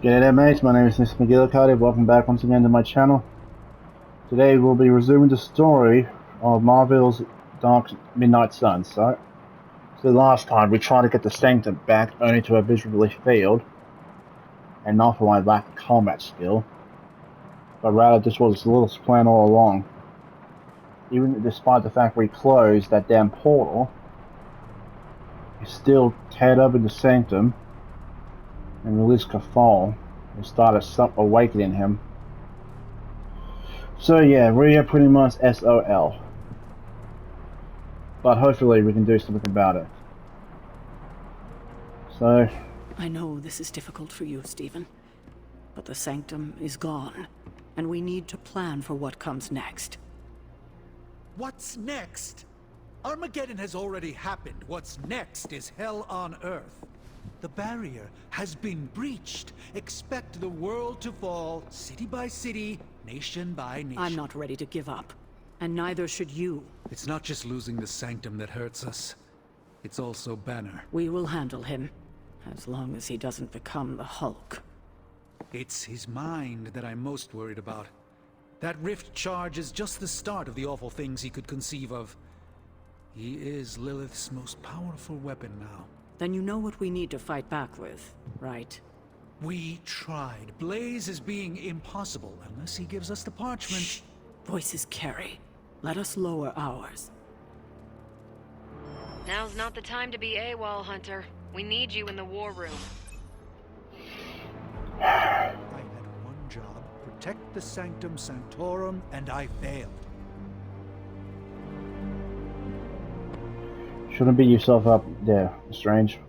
G'day there mates, my name is Mr. Magilla-Cutti. Welcome back once again to my channel. Today we'll be resuming the story of Marvel's Dark Midnight Suns. So last time we tried to get the Sanctum back, only to have visually failed, and not for my lack of combat skill, but rather this was Lilith's plan all along. Even despite the fact we closed that damn portal, we still teared open the Sanctum and released Chthon and started awakening him. So yeah, we are pretty much SOL. But hopefully we can do something about it. So... I know this is difficult for you, Stephen. But the Sanctum is gone, and we need to plan for what comes next. What's next? Armageddon has already happened. What's next is hell on Earth. The barrier has been breached. Expect the world to fall, city by city, nation by nation. I'm not ready to give up, and neither should you. It's not just losing the Sanctum that hurts us. It's also Banner. We will handle him, as long as he doesn't become the Hulk. It's his mind that I'm most worried about. That rift charge is just the start of the awful things he could conceive of. He is Lilith's most powerful weapon now. Then you know what we need to fight back with, right? We tried. Blaze is being impossible unless he gives us the parchment. Shh. Voices carry. Let us lower ours. Now's not the time to be AWOL, Hunter. We need you in the war room. I had one job, protect the Sanctum Sanctorum, and I failed. Shouldn't beat yourself up there, Strange.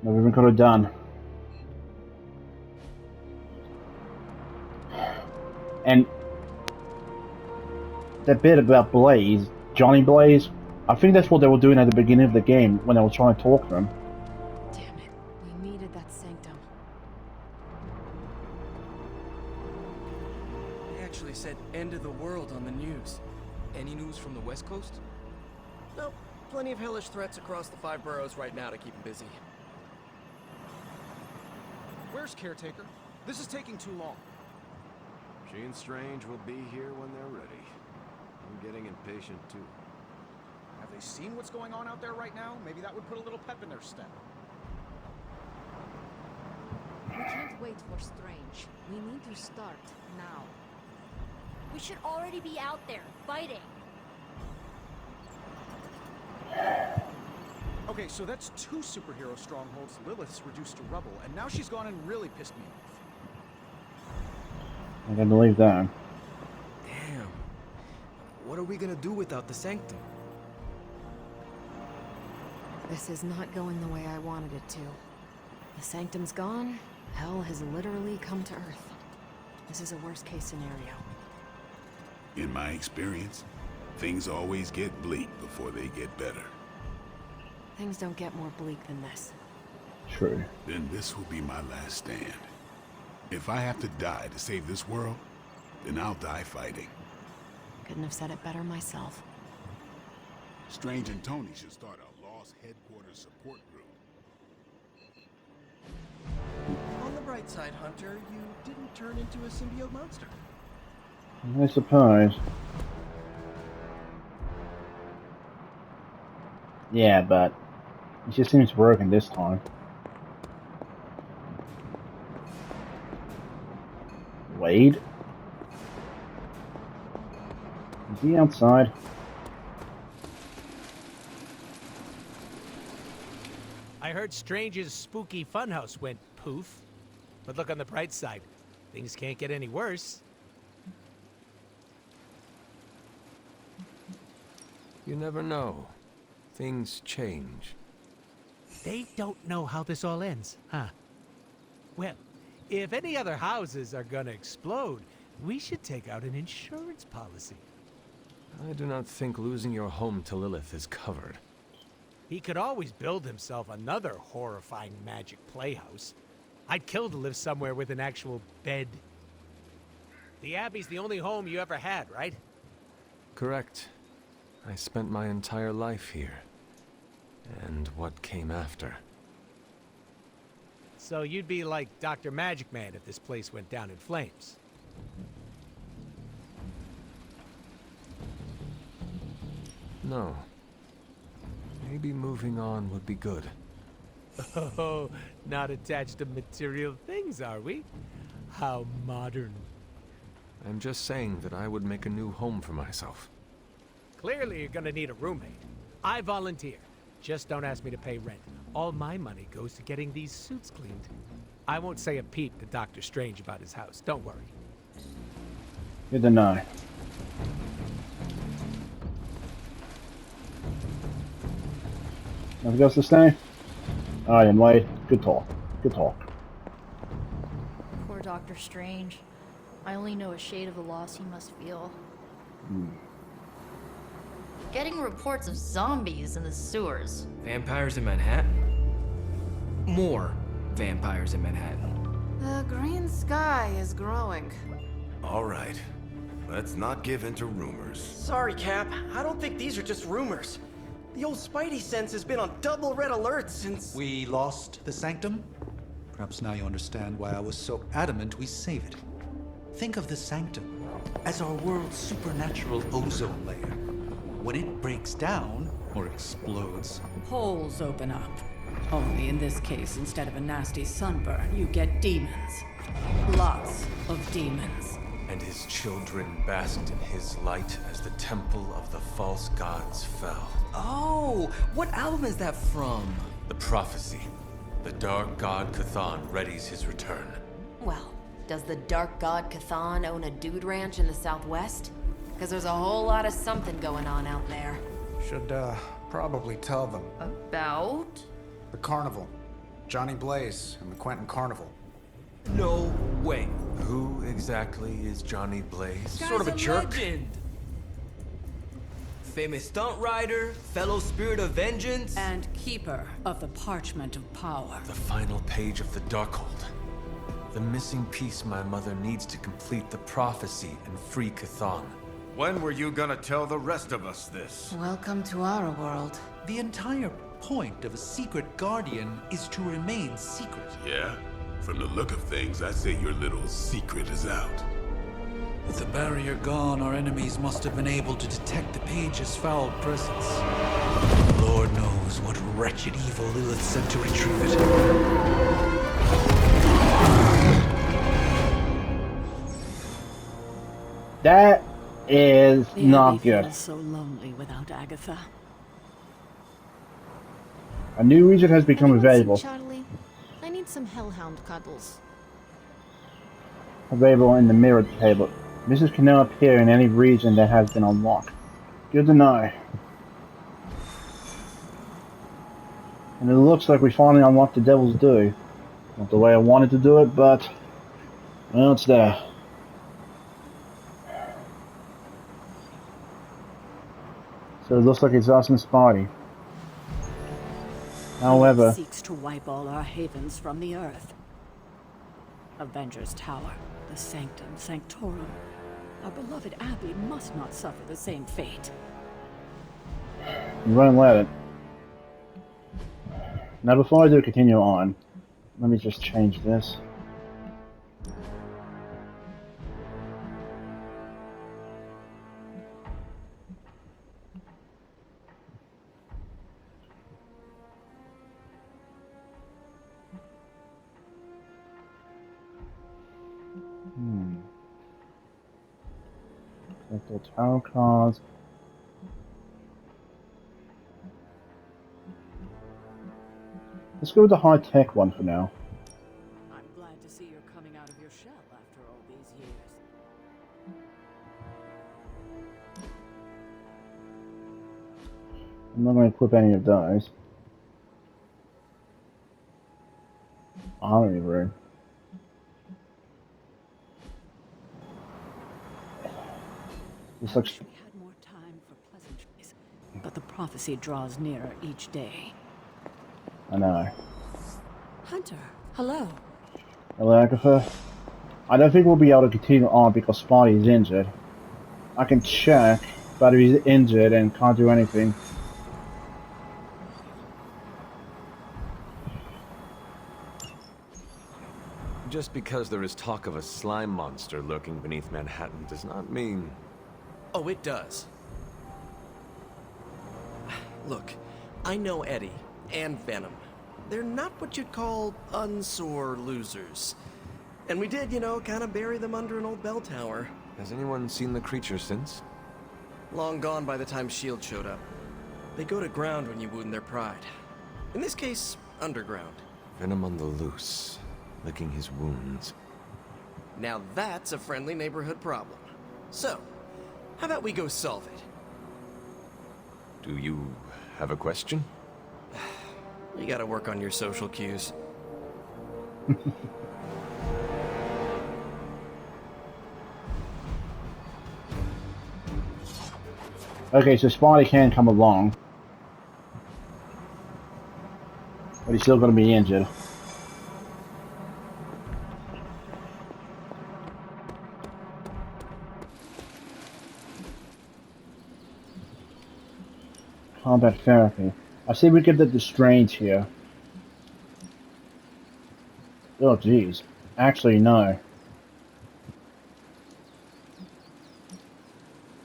Never even could have done. And that bit about Blaze, Johnny Blaze, I think that's what they were doing at the beginning of the game when they were trying to talk to him. Damn it, we needed that Sanctum. They actually said end of the world on the news. Any news from the West Coast? Nope. Plenty of hellish threats across the 5 boroughs right now to keep them busy. Where's Caretaker? This is taking too long. She and Strange will be here when they're ready. I'm getting impatient too. Have they seen what's going on out there right now? Maybe that would put a little pep in their step. We can't wait for Strange. We need to start now. We should already be out there, fighting. Okay, so that's 2 superhero strongholds Lilith's reduced to rubble, and now she's gone and really pissed me off. I can believe that. Damn. What are we gonna do without the Sanctum? This is not going the way I wanted it to. The Sanctum's gone. Hell has literally come to Earth. This is a worst-case scenario. In my experience, things always get bleak before they get better. Things don't get more bleak than this. True. Then this will be my last stand. If I have to die to save this world, then I'll die fighting. Couldn't have said it better myself. Strange and Tony should start a Lost Headquarters support group. On the bright side, Hunter, you didn't turn into a symbiote monster. I suppose. Yeah, but it just seems broken this time. Wade? Is he outside? I heard Strange's spooky funhouse went poof. But look on the bright side. Things can't get any worse. You never know. Things change. They don't know how this all ends, huh? Well, if any other houses are gonna explode, we should take out an insurance policy. I do not think losing your home to Lilith is covered. He could always build himself another horrifying magic playhouse. I'd kill to live somewhere with an actual bed. The Abbey's the only home you ever had, right? Correct. I spent my entire life here. And what came after. So you'd be like Dr. Magic Man if this place went down in flames. No. Maybe moving on would be good. Oh, not attached to material things, are we? How modern. I'm just saying that I would make a new home for myself. Clearly you're gonna need a roommate. I volunteer. Just don't ask me to pay rent. All my money goes to getting these suits cleaned. I won't say a peep to Dr. Strange about his house. Don't worry. Good to know. Nothing else to say? Alright, anyway, good talk. Good talk. Poor Dr. Strange. I only know a shade of the loss he must feel. Getting reports of zombies in the sewers. Vampires in Manhattan? More vampires in Manhattan. The green sky is growing. All right. Let's not give in to rumors. Sorry, Cap. I don't think these are just rumors. The old Spidey sense has been on double red alert since... We lost the Sanctum? Perhaps now you understand why I was so adamant we save it. Think of the Sanctum as our world's supernatural ozone layer. When it breaks down, or explodes... Holes open up. Only in this case, instead of a nasty sunburn, you get demons. Lots of demons. And his children basked in his light as the temple of the false gods fell. Oh, what album is that from? The prophecy. The dark god Chthon readies his return. Well, does the dark god Chthon own a dude ranch in the southwest? Because there's a whole lot of something going on out there. Should, probably tell them. About? The carnival. Johnny Blaze and the Quentin Carnival. No way. Who exactly is Johnny Blaze? Sort of a jerk. Legend. Famous stunt rider, fellow spirit of vengeance, and keeper of the parchment of power. The final page of the Darkhold. The missing piece my mother needs to complete the prophecy and free Chthon. When were you gonna tell the rest of us this? Welcome to our world. The entire point of a secret guardian is to remain secret. Yeah? From the look of things, I say your little secret is out. With the barrier gone, our enemies must have been able to detect the page's foul presence. Lord knows what wretched evil Lilith sent to retrieve it. That is not good. Feels so lonely without Agatha. A new region has become available. Charlie, I need some hellhound cuddles. Available in the mirror table. Misses can now appear in any region that has been unlocked. Good to know. And it looks like we finally unlocked the Devil's Due. Not the way I wanted to do it, but well, it's there. So it looks like it's us and Spidey. However, He seeks to wipe all our havens from the earth. Avengers Tower, the Sanctum Sanctorum. Our beloved Abbey must not suffer the same fate. you won't let it. Now before I do continue on, let me just change this. Collectible tarot cards. Let's go with the high-tech one for now. I'm glad to see you're coming out of your shell after all these years. I'm not going to equip any of those. Armory room. This looks... We had more time for pleasantries, but the prophecy draws nearer each day. I know. Hunter, hello. Hello, Agatha. I don't think we'll be able to continue on because Spidey is injured. I can check, but if he's injured and can't do anything... just because there is talk of a slime monster lurking beneath Manhattan does not mean... Oh, it does. Look, I know Eddie and Venom. They're not what you'd call unsore losers. And we did, you know, kind of bury them under an old bell tower. Has anyone seen the creature since? Long gone by the time S.H.I.E.L.D. showed up. They go to ground when you wound their pride. In this case, underground. Venom on the loose, licking his wounds. Now that's a friendly neighborhood problem. So, how about we go solve it? Do you have a question? You gotta work on your social cues. Okay, so Spidey can come along. But he's still going to be injured. Combat therapy. I see we get the Strange here. Oh, jeez. Actually, no.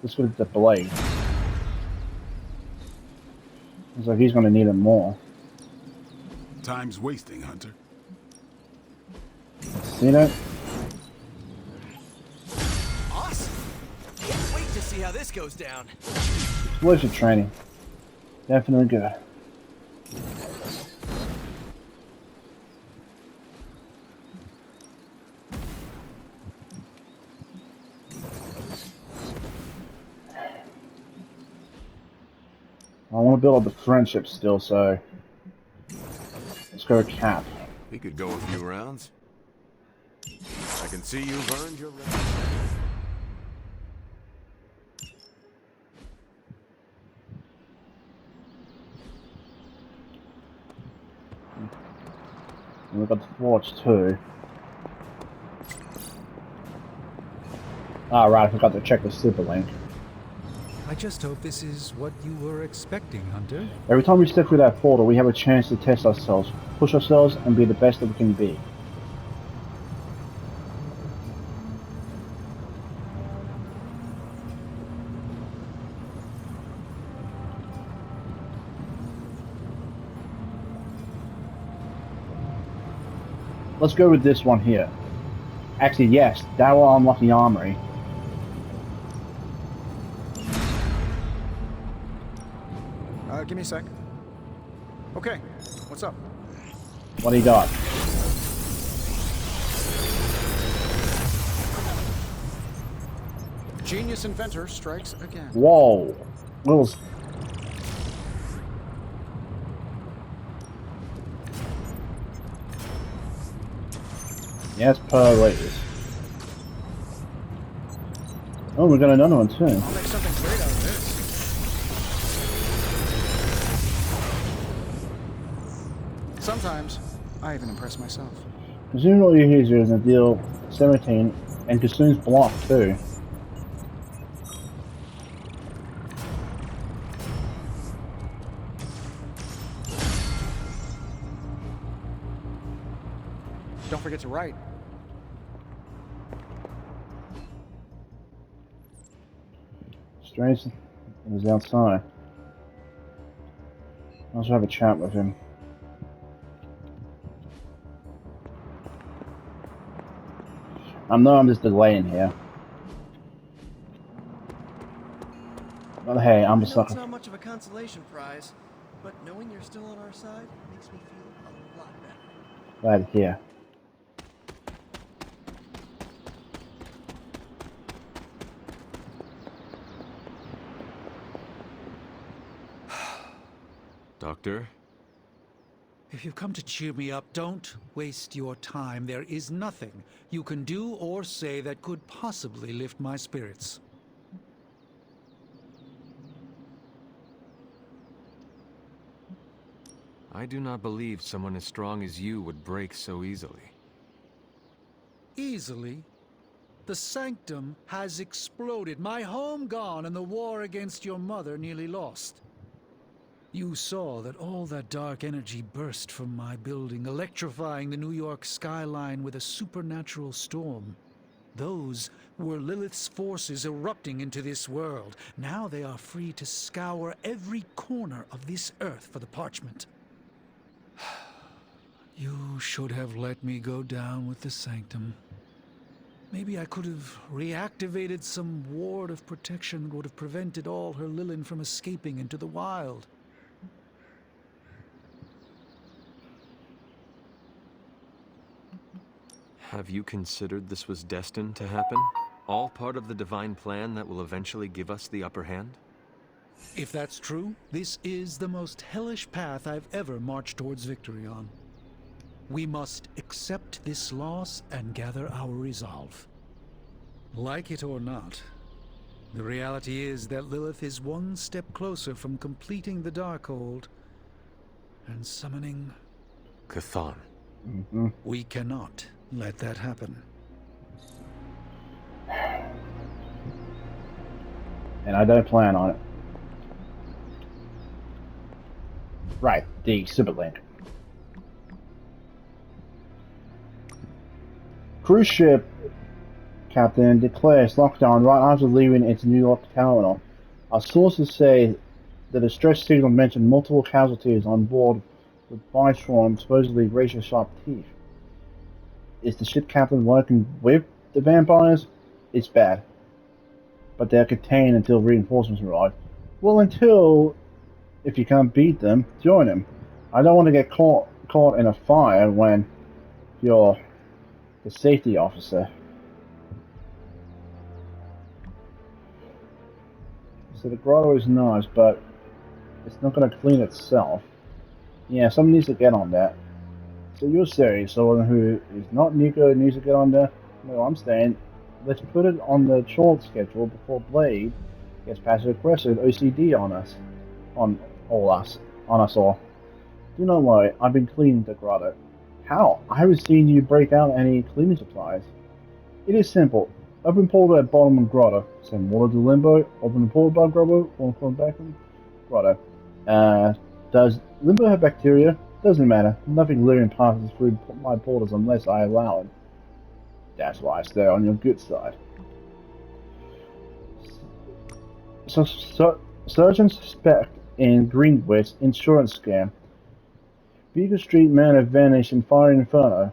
Let's go to the Blade. Looks like he's going to need it more. Time's wasting, Hunter. See that? Awesome! Can't wait to see how this goes down. Explosive training. Definitely good. I want to build up the friendship still, so let's go Cap. We could go a few rounds. I can see you've earned your rest. And we've got the Forge too. Ah, right, I forgot to check the Super Link. I just hope this is what you were expecting, Hunter. Every time we step through that portal, we have a chance to test ourselves, push ourselves, and be the best that we can be. Let's go with this one here. Actually, yes, that will unlock the armory. Give me a sec. Okay, what's up? What do you got? Genius inventor strikes again. Whoa. Wills. Yes, per latest. Oh, we got another one too. I'll make something great out of this. Sometimes, I even impress myself. Consume all your users and deal 17 and consumes block too. Don't forget to write. Strange is outside. I also have a chat with him. I know I'm just delaying here. But hey, I'm just It's not much of a consolation prize, but knowing you're still on our side makes me feel a lot better. Glad to hear. Doctor? If you've come to cheer me up, don't waste your time. There is nothing you can do or say that could possibly lift my spirits. I do not believe someone as strong as you would break so easily. Easily? The Sanctum has exploded. My home gone and the war against your mother nearly lost. You saw that all that dark energy burst from my building, electrifying the New York skyline with a supernatural storm. Those were Lilith's forces erupting into this world. Now they are free to scour every corner of this earth for the parchment. You should have let me go down with the Sanctum. Maybe I could have reactivated some ward of protection that would have prevented all her Lilin from escaping into the wild. Have you considered this was destined to happen? All part of the divine plan that will eventually give us the upper hand? If that's true, this is the most hellish path I've ever marched towards victory on. We must accept this loss and gather our resolve. Like it or not, the reality is that Lilith is one step closer from completing the Darkhold and summoning Chthon. We cannot let that happen. And I don't plan on it. Right, the Symbiot. Cruise ship captain declares lockdown right after leaving its New York terminal. Our sources say the distress signal mentioned multiple casualties on board with Bystrom supposedly razor-sharp teeth. Is the ship captain working with the vampires? It's bad. But they're contained until reinforcements arrive. Well, if you can't beat them, join them. I don't want to get caught in a fire when you're the safety officer. So the grotto is nice, but it's not going to clean itself. Yeah, someone needs to get on that. So you're serious, someone who is not Nico needs to get on there? No, I'm staying. Let's put it on the short schedule before Blade gets passive aggressive OCD on us. On us all. Do not worry, I've been cleaning the grotto. How? I haven't seen you break out any cleaning supplies. It is simple. Open portal at bottom of grotto. Send water to Limbo. Open the portal above grotto. Or back in grotto. Does Limbo have bacteria? Doesn't matter. Nothing living passes through my portals unless I allow it. That's why I stay on your good side. So surgeons suspect in Greenwich insurance scam. Beaker Street man have vanished in fire inferno,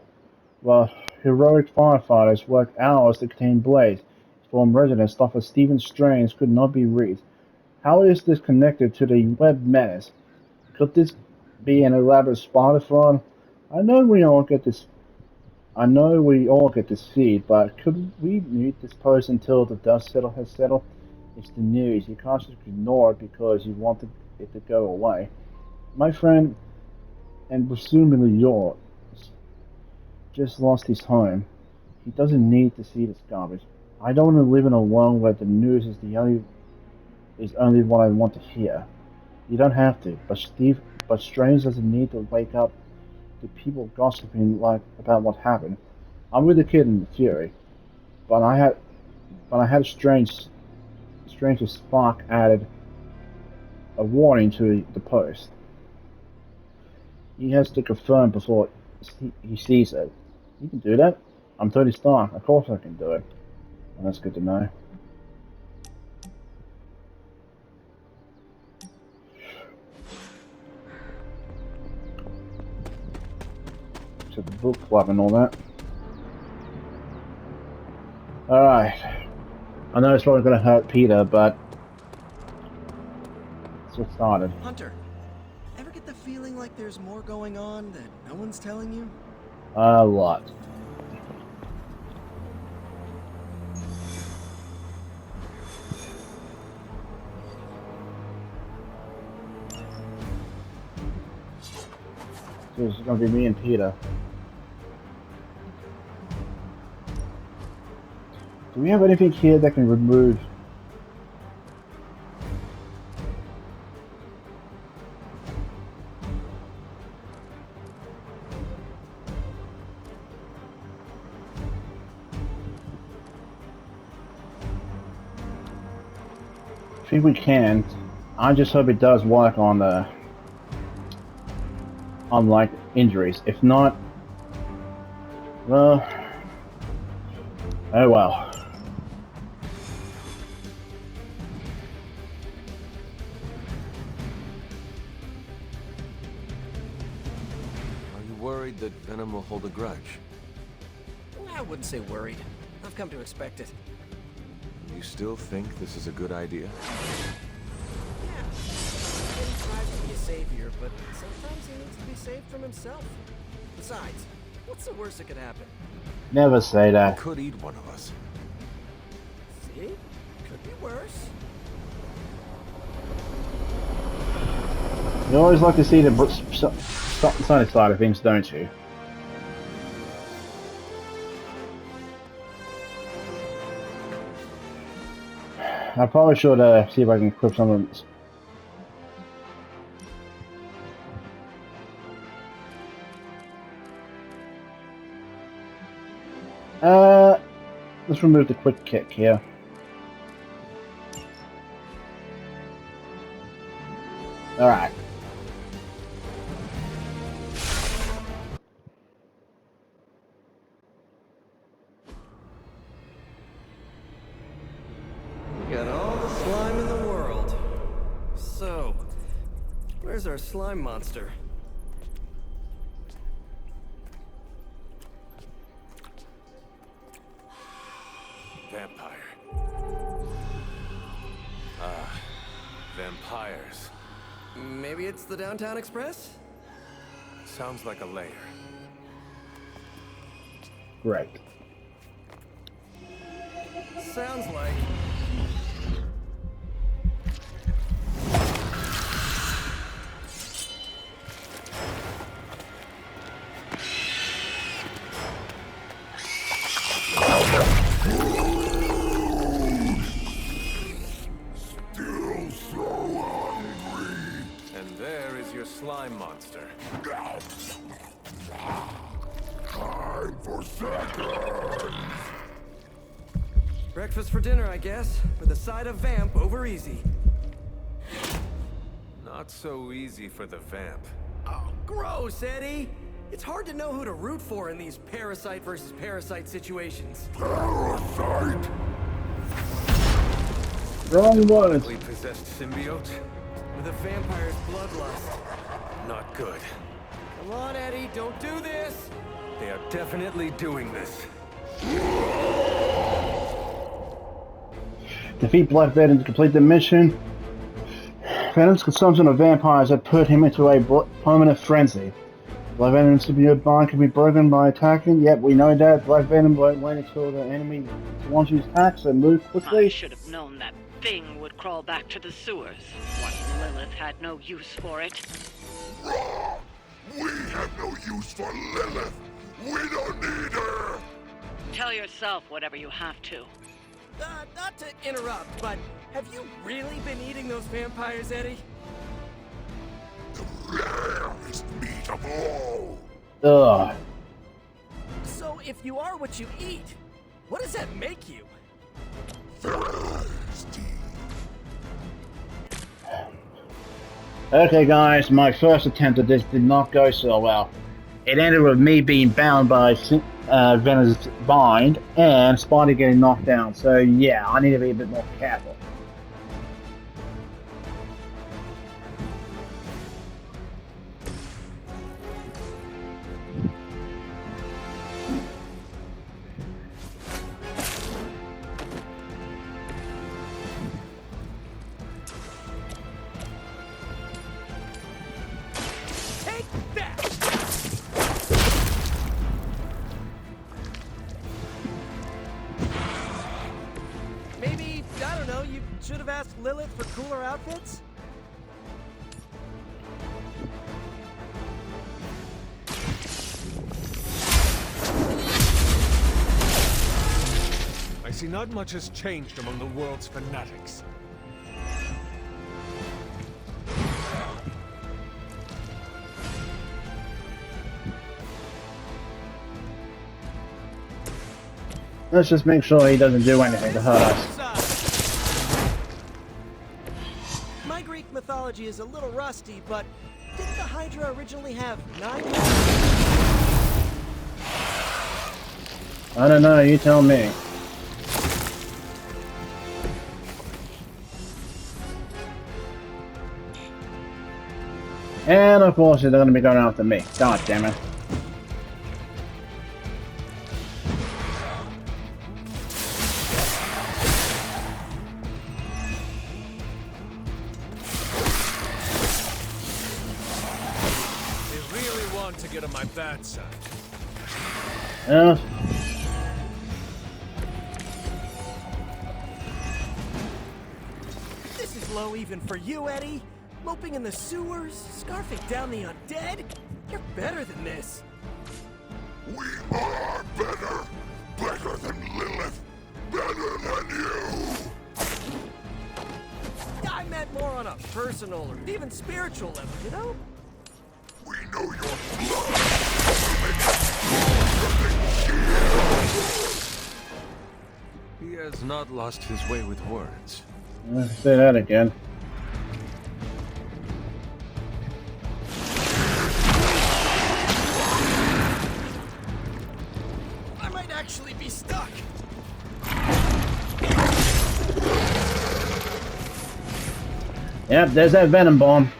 while heroic firefighters worked hours to contain blaze. Storm residents thought that Stephen Strange could not be reached. How is this connected to the web menace? Could this be an elaborate spotter-thon? I know we all get this feed, but could we mute this post until the dust has settled? It's the news. You can't just ignore it because you want it to go away. My friend, and presumably yours, just lost his home. He doesn't need to see this garbage. I don't want to live in a world where the news is only what I want to hear. You don't have to, but Strange doesn't need to wake up to people gossiping about what happened. I'm with the kid in the Fury, but I had a strange spark added a warning to the post. He has to confirm before he sees it. You can do that. I'm Tony Stark. Of course I can do it. Well, that's good to know. To the book club and all that. Alright. I know it's probably going to hurt Peter, but let's get started. Hunter, ever get the feeling like there's more going on that no one's telling you? A lot. So it's going to be me and Peter. Do we have anything here that can remove? I think we can. I just hope it does work on the unlike injuries. If not, well, oh well. Are you worried that Venom will hold a grudge? I wouldn't say worried. I've come to expect it. You still think this is a good idea? Yeah. He tries to be a savior, but sometimes he needs to be saved from himself. Besides, what's the worst that could happen? Never say that. He could eat one of us. See? Could be worse. You always like to see the sunny side of things, don't you? I probably should see if I can equip some of this. Let's remove the quick kick here. Alright. Got all the slime in the world. So, where's our slime monster? Vampire. Vampires. Maybe it's the Downtown Express? Sounds like a lair. Right. Sounds like... Slime monster. Time for seconds. Breakfast for dinner, I guess, with a side of vamp over easy. Not so easy for the vamp. Oh, gross, Eddie! It's hard to know who to root for in these parasite versus parasite situations. Parasite? Wrong words. Possessed symbiote? With a vampire's bloodlust. Not good. Come on, Eddie, don't do this! They are definitely doing this. Defeat Black Venom to complete the mission. Venom's consumption of vampires had put him into a permanent frenzy. Black Venom's symbiote bond can be broken by attacking. Yep, we know that. Black Venom won't wait until the enemy wants to attack, so move quickly. I should have known that thing would crawl back to the sewers. What Lilith had no use for it. Wrong! We have no use for Lilith! We don't need her! Tell yourself whatever you have to. Not to interrupt, but have you really been eating those vampires, Eddie? The rarest meat of all! Ugh. So if you are what you eat, what does that make you? Thirsty. Okay guys, my first attempt at this did not go so well. It ended with me being bound by Venom's bind and Spidey getting knocked down, so yeah, I need to be a bit more careful. Should have asked Lilith for cooler outfits? I see not much has changed among the world's fanatics. Let's just make sure he doesn't do anything to hurt us. My Greek mythology is a little rusty, but didn't the Hydra originally have 9 heads? I don't know, you tell me. And of course they're gonna be going after me. God damn it. They really want to get on my bad side. Yeah. This is low even for you, Eddie. Moping in the sewers, scarfing down the undead? You're better than this. We are better! Better than Lilith! Better than you! I meant more on a personal or even spiritual level, you know? We know your blood! He has not lost his way with words. Say that again. I might actually be stuck. Yep, there's that venom bomb.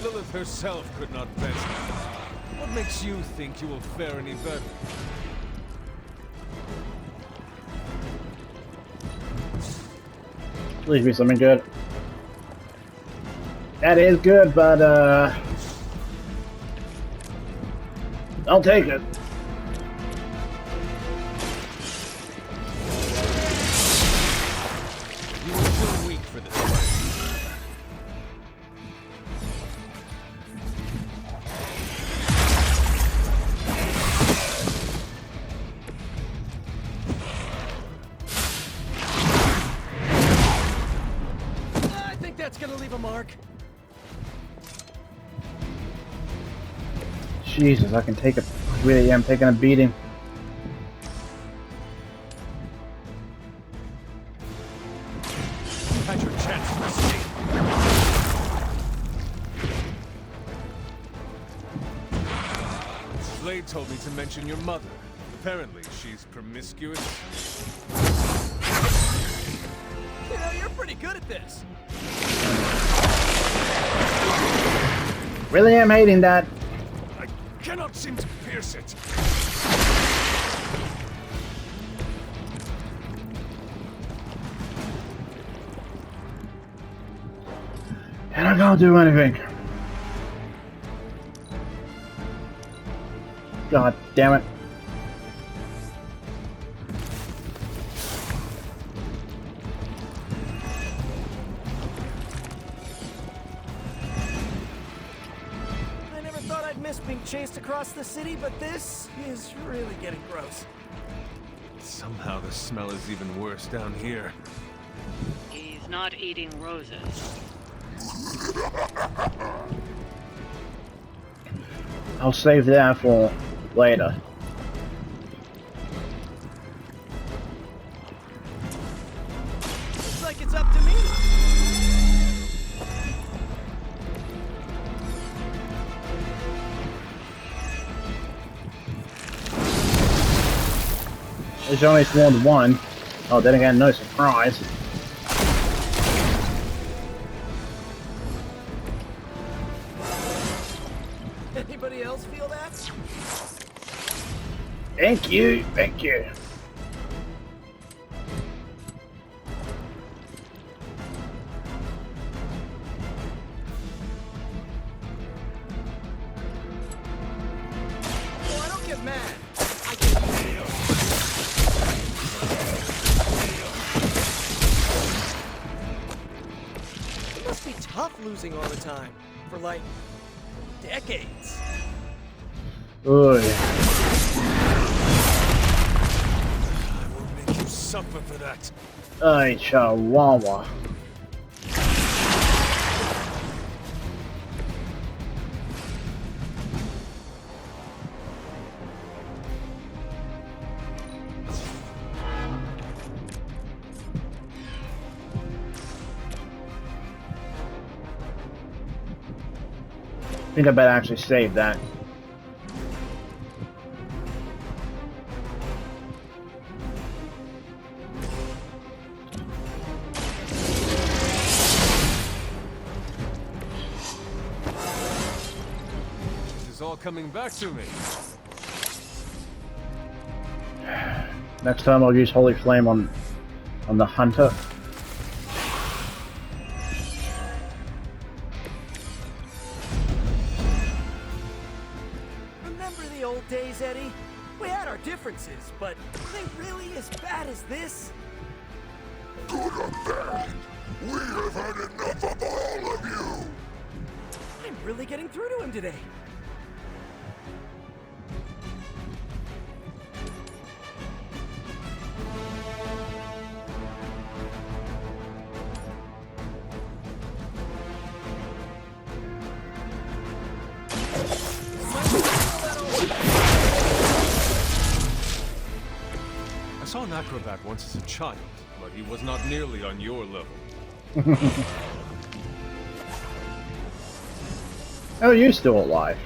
Lilith herself could not best. What makes you think you will fare any better? Please be something good. That is good, but I'll take it. You are too weak for this fight. I think that's gonna leave a mark. Jesus, I can take it. Really am taking a beating. Had your chance to escape. Slade told me to mention your mother. Apparently, she's promiscuous. You know, you're pretty good at this. Really am hating that. I cannot seem to pierce it. And I can't do anything. God damn it. I never thought I'd miss being chased across the city, but this is really getting gross. Somehow the smell is even worse down here. He's not eating roses. I'll save that for later. Looks like it's up to me. There's only spawned one. Oh, then again, no surprise. Anybody else feel that? Thank you, thank you. Oh, I don't get mad. I get feel. It must be tough losing all the time. For like decades. Oy. I will make you suffer for that. Ay, chihuahua. I think I better actually save that. This is all coming back to me. Next time I'll use Holy Flame on the Hunter. Remember the old days, Eddie? We had our differences, but were they really as bad as this? Good or bad, we have had enough of all of you! I'm really getting through to him today. I saw an acrobat once as a child, but he was not nearly on your level. Oh, you're still alive.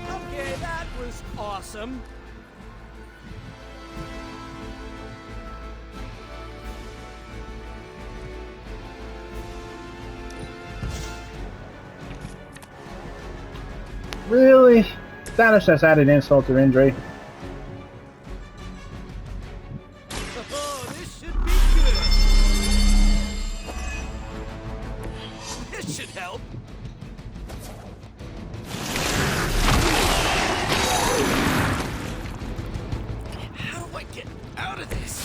Okay, that was awesome. Really? Thanos has added insult to injury. Oh, this should be good. This should help. How do I get out of this?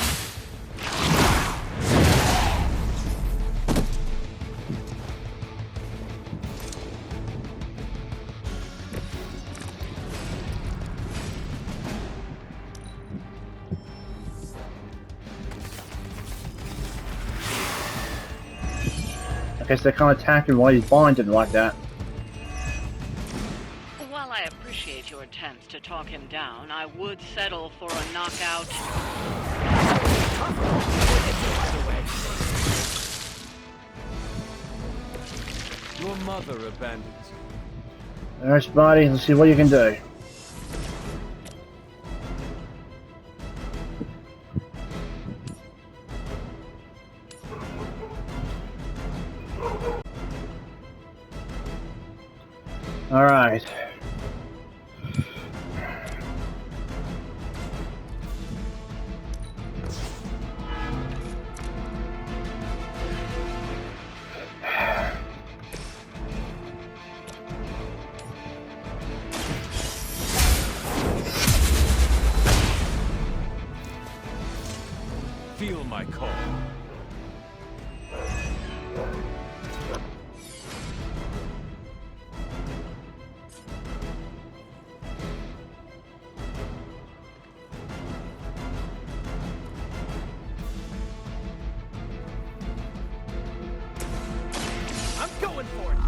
I guess they can't attack him while he's blinded like that. While I appreciate your attempts to talk him down, I would settle for a knockout. Your mother abandoned you. Alright, Spidey, let's see what you can do. Alright. Feel my call. I'm going for it.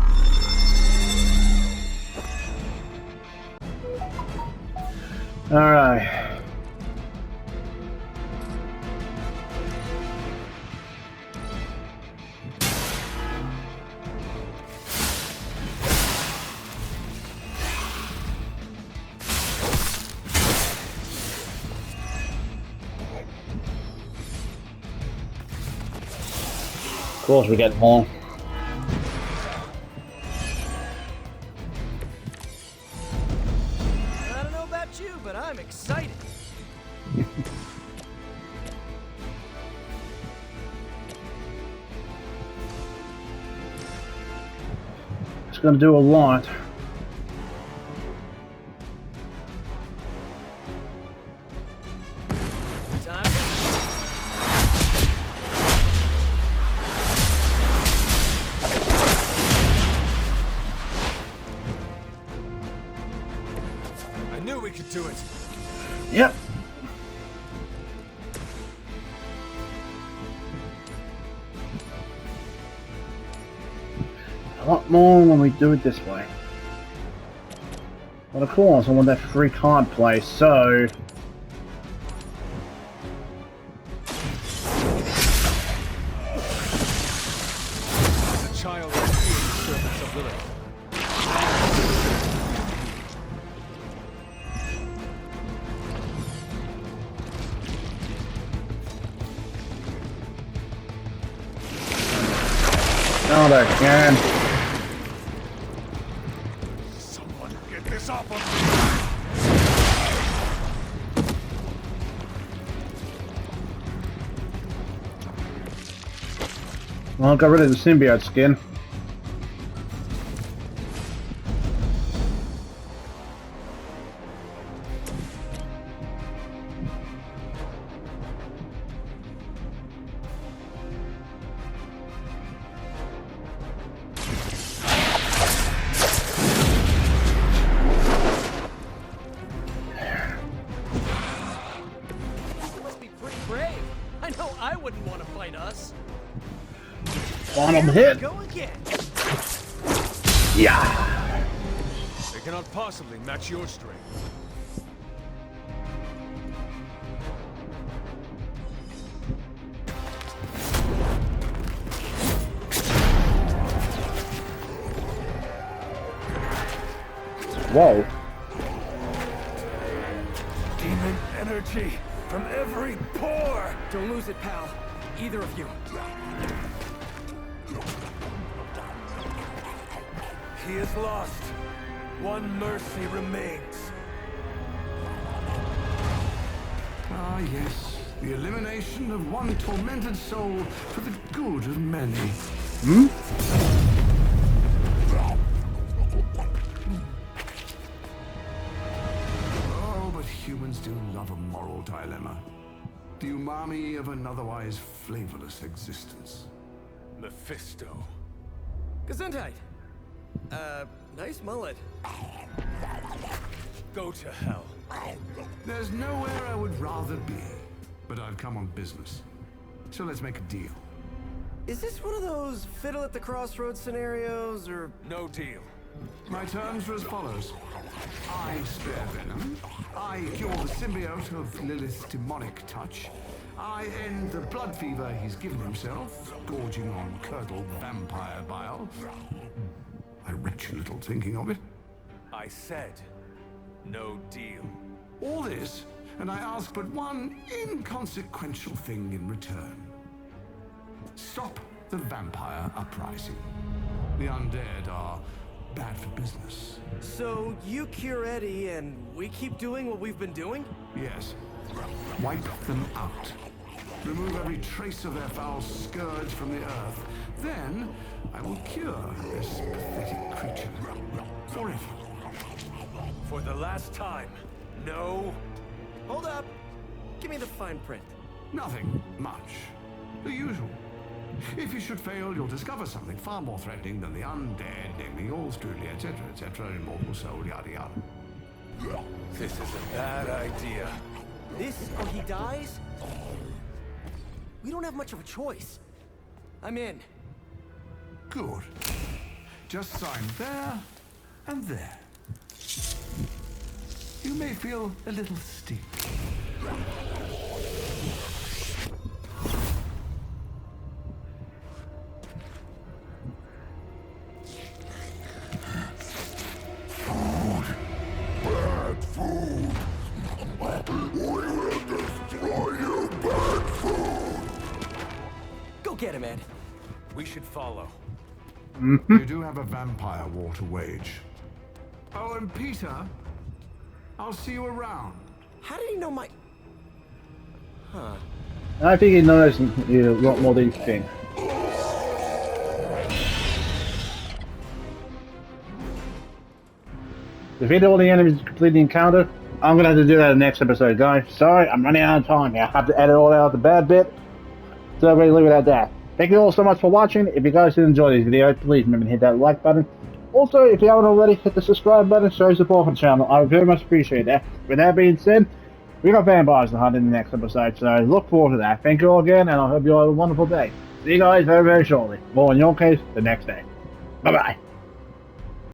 Alright. Of course we get more. I don't know about you, but I'm excited. It's gonna do a lot. I knew we could do it. Yep. a lot more when we do it this way. But of course, I want that free card play, so... The child is the servants of Lilith. Not again. Someone get this off of me! Well, got rid of the Symbiot skin. Final hit. Go again. Yeah. They cannot possibly match your strength. Whoa. Demon energy from every pore. Don't lose it, pal. Either of you. He is lost. One mercy remains. Ah, yes. The elimination of one tormented soul for the good of many. Hmm? Oh, but humans do love a moral dilemma. The umami of an otherwise flavorless existence. Mephisto. Gesundheit. Nice mullet. Go to hell. There's nowhere I would rather be, but I've come on business. So let's make a deal. Is this one of those fiddle at the crossroads scenarios, or... No deal. My terms are as follows. I spare Venom. I cure the symbiote of Lilith's demonic touch. I end the blood fever he's given himself, gorging on curdled vampire bile. I retch a little thinking of it. I said, no deal. All this, and I ask but one inconsequential thing in return. Stop the vampire uprising. The undead are bad for business. So you cure Eddie, and we keep doing what we've been doing? Yes. Wipe them out. Remove every trace of their foul scourge from the earth. Then, I will cure this pathetic creature. Forever. For the last time, no. Hold up. Give me the fine print. Nothing much. The usual. If you should fail, you'll discover something far more threatening than the undead, namely all strudely, etc., immortal soul, yada yada. This is a bad idea. This, or he dies? We don't have much of a choice. I'm in. Good. Just sign there and there. You may feel a little steep. Get him, Ed. We should follow. You do have a vampire war to wage. Oh, and Peter, I'll see you around. How did he know my... Huh. I think he knows you a lot more than you think. Defeat all the enemies to complete the encounter. I'm gonna have to do that in the next episode, guys. Sorry, I'm running out of time here. I have to edit all out the bad bit. So I'm going to leave it at that. Thank you all so much for watching. If you guys did enjoy this video, please remember to hit that like button. Also, if you haven't already, hit the subscribe button, show support for the channel. I would very much appreciate that. With that being said, we got vampires to hunt in the next episode, so look forward to that. Thank you all again, and I hope you all have a wonderful day. See you guys very, very shortly. Or in your case, the next day. Bye-bye.